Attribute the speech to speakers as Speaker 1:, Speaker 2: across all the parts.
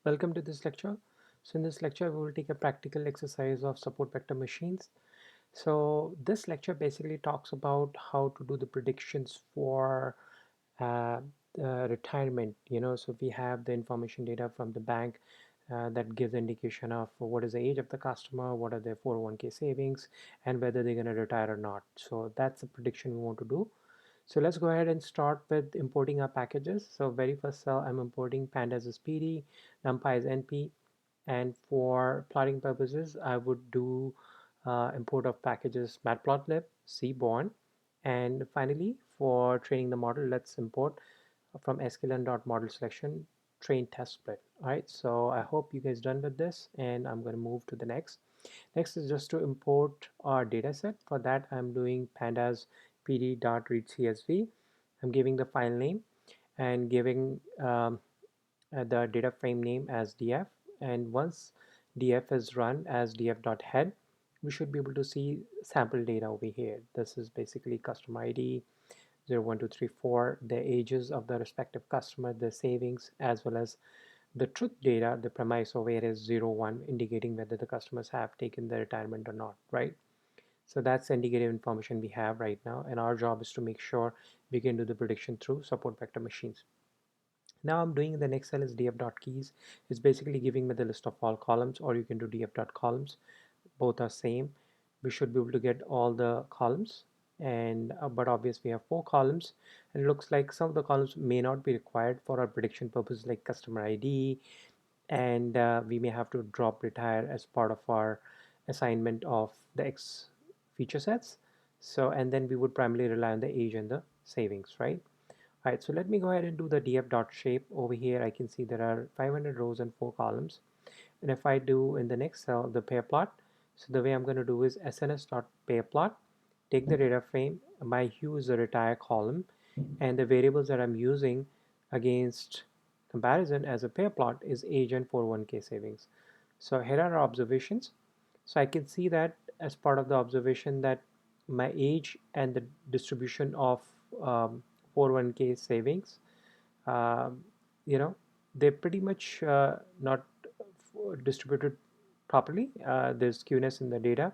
Speaker 1: Welcome to this lecture. So in this lecture, we will take a practical exercise of support vector machines. So this lecture basically talks about how to do the predictions for uh, retirement. So we have the information data from the bank that gives indication of what is the age of the customer, what are their 401k savings, and whether they're going to retire or not. So that's the prediction we want to do. So let's go ahead and start with importing our packages. So very first cell, I'm importing pandas as PD, numpy as NP, and for plotting purposes, I would do import of packages matplotlib, cborn, and finally for training the model, let's import from Scikit-learn.model selection train test split. All right, so I hope you guys done with this, and I'm going to move to the next. Next is just to import our dataset. For that, I'm doing pandas pd.readcsv. I'm giving the file name and giving the data frame name as df. And once df is run as df.head, we should be able to see sample data over here. This is basically customer ID 01234, the ages of the respective customer, the savings, as well as the truth data. The premise over here is 01, indicating whether the customers have taken the retirement or not, right? So that's the indicative information we have right now, and our job is to make sure we can do the prediction through support vector machines. Now I'm doing the next cell is df.keys. It's basically giving me the list of all columns, or you can do df.columns. Both are same. We should be able to get all the columns, and but obviously we have 4 columns, and it looks like some of the columns may not be required for our prediction purposes, like customer ID, and we may have to drop retire as part of our assignment of the X feature sets. So, and then we would primarily rely on the age and the savings, right? All right, so let me go ahead and do the df dot shape. Over here I can see there are 500 rows and 4 columns, and if I do in the next cell the pair plot, so the way I'm going to do is sns dot pair plot, take the data frame, my hue is the retire column, and the variables that I'm using against comparison as a pair plot is age and 401k savings. So here are our observations. So I can see that as part of the observation that my age and the distribution of 401k savings, um, you know, they're pretty much not distributed properly. There's skewness in the data,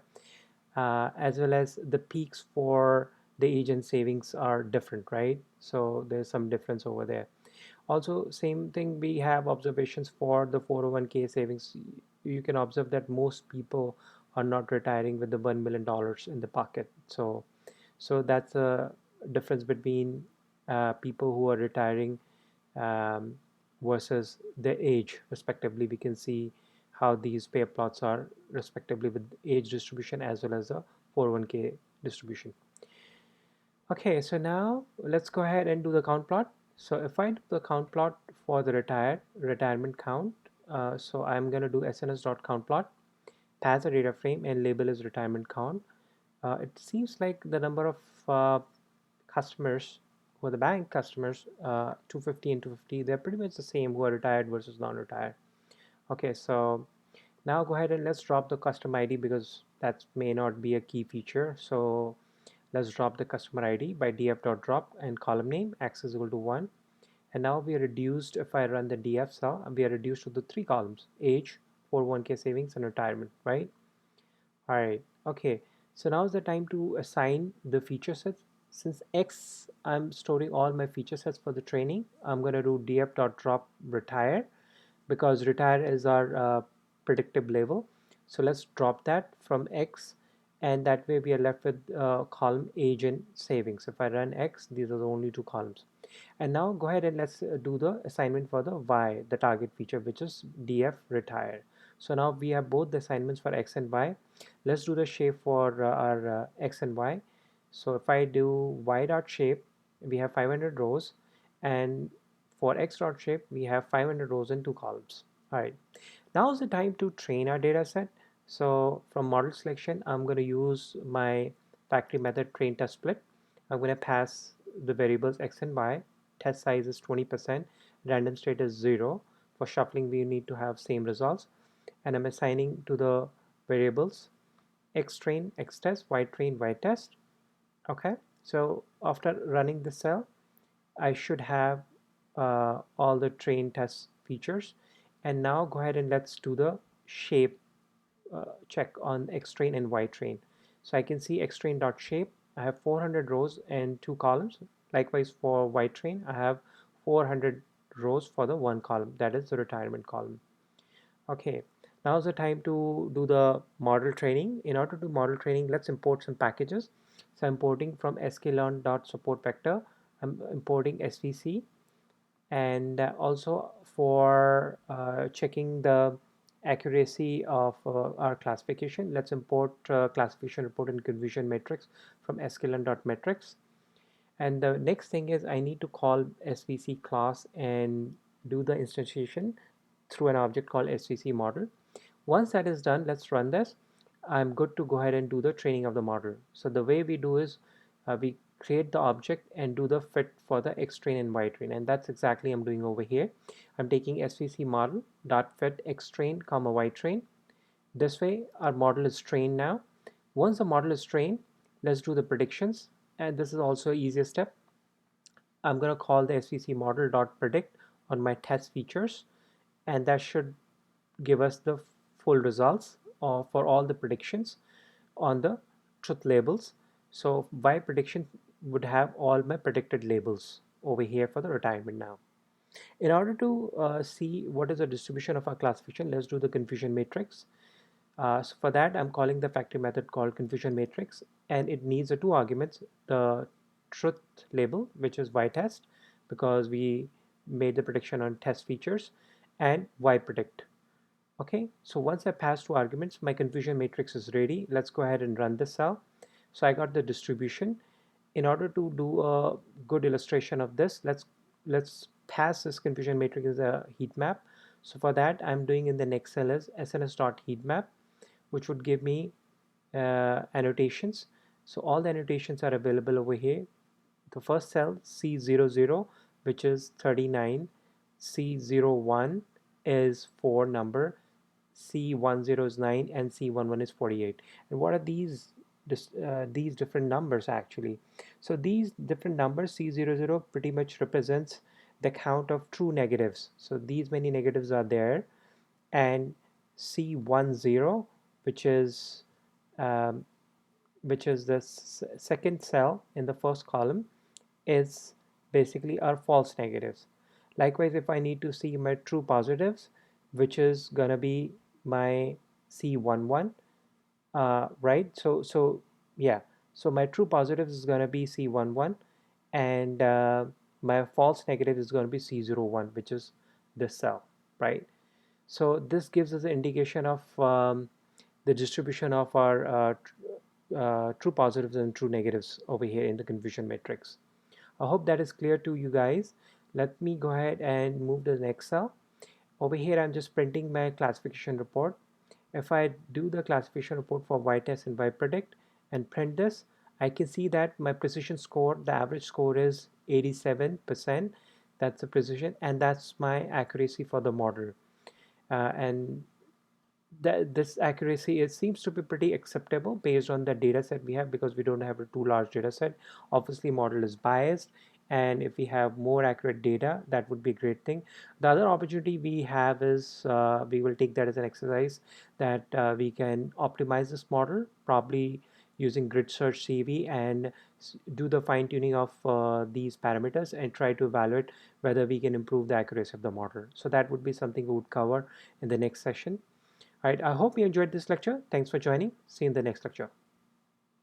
Speaker 1: as well as the peaks for the age and savings are different, right? So there's some difference over there. Also, same thing, we have observations for the 401k savings. You can observe that most people are not retiring with the $1 million in the pocket. So that's a difference between people who are retiring um, versus their age respectively. We can see how these pair plots are respectively with age distribution as well as the 401k distribution. Okay, so now let's go ahead and do the count plot. So if I do the count plot for the retirement count, so I'm going to do sns.count plot, pass a data frame, and label is retirement count. It seems like the number of customers who are the bank customers, 250 and 250, they're pretty much the same who are retired versus non-retired. Okay, so now go ahead and let's drop the custom ID because that may not be a key feature. So let's drop the customer ID by df.drop and column name x is equal to 1. And now we are reduced, if I run the df cell, we are reduced to the 3 columns, age, 401k savings, and retirement, right? All right, okay. So now is the time to assign the feature sets. Since X, I'm storing all my feature sets for the training. I'm going to do df.drop retire because retire is our predictive label. So let's drop that from X, and that way we are left with column age and savings. If I run X, these are the only 2 columns. And now go ahead and let's do the assignment for the Y, the target feature, which is df retire. So now we have both the assignments for X and Y. Let's do the shape for our X and Y. So if I do Y dot shape, we have 500 rows, and for X dot shape, we have 500 rows and 2 columns. All right, now is the time to train our data set. So from model selection, I'm going to use my factory method train test split. I'm going to pass the variables X and Y. Test size is 20%. Random state is 0. For shuffling, we need to have same results. And I'm assigning to the variables X train, X test, Y train, Y test. Okay, so after running the cell, I should have all the train test features, And now go ahead and let's do the shape check on X train and Y train. So I can see X train dot shape. I have 400 rows and 2 columns. Likewise for Y train, I have 400 rows for the one column, that is the retirement column. Okay, now's the time to do the model training. In order to do model training, let's import some packages. So I'm importing from sklearn.support vector. I'm importing SVC, and also for checking the accuracy of our classification, let's import classification report and confusion matrix from sklearn.metrics. And the next thing is I need to call SVC class and do the instantiation through an object called SVC model. Once that is done, let's run this. I'm good to go ahead and do the training of the model. So the way we do is we create the object and do the fit for the X train and Y train, and that's exactly I'm doing over here. I'm taking SVC model dot fit X train comma Y train. This way our model is trained now. Once the model is trained, let's do the predictions, and this is also easiest step. I'm going to call the SVC model dot predict on my test features, and that should give us the full results for all the predictions on the truth labels. So my prediction would have all my predicted labels over here for the retirement now. In order to see what is the distribution of our classification, let's do the confusion matrix. So for that, I'm calling the factory method called confusion matrix, and it needs the two arguments, the truth label, which is y test, because we made the prediction on test features, and y predict. Okay, so once I pass two arguments, my confusion matrix is ready. Let's go ahead and run this cell. So I got the distribution. In order to do a good illustration of this, let's pass this confusion matrix as a heat map. So for that, I'm doing in the next cell is sns.heatmap, which would give me annotations. So all the annotations are available over here. The first cell C00, which is 39, C01 is 4 number, C10 is 9, and C11 is 48. And what are these different numbers actually? So these different numbers, C00 pretty much represents the count of true negatives. So these many negatives are there, and C10, which is um, the second cell in the first column, is basically our false negatives. Likewise, if I need to see my true positives, which is gonna be my C11, right? So yeah, so my true positives is gonna be C11, and my false negative is gonna be C01, which is this cell, right? So this gives us an indication of the distribution of our true positives and true negatives over here in the confusion matrix. I hope that is clear to you guys. Let me go ahead and move to the next cell. Over here, I'm just printing my classification report. If I do the classification report for y-test and y-predict and print this, I can see that my precision score, the average score is 87%. That's the precision, and that's my accuracy for the model. And this accuracy, it seems to be pretty acceptable based on the data set we have, because we don't have a too large data set. Obviously model is biased, and if we have more accurate data, that would be a great thing. The other opportunity we have is we will take that as an exercise, that we can optimize this model, probably using grid search CV, and do the fine tuning of these parameters and try to evaluate whether we can improve the accuracy of the model. So that would be something we would cover in the next session. All right, I hope you enjoyed this lecture. Thanks for joining. See you in the next lecture.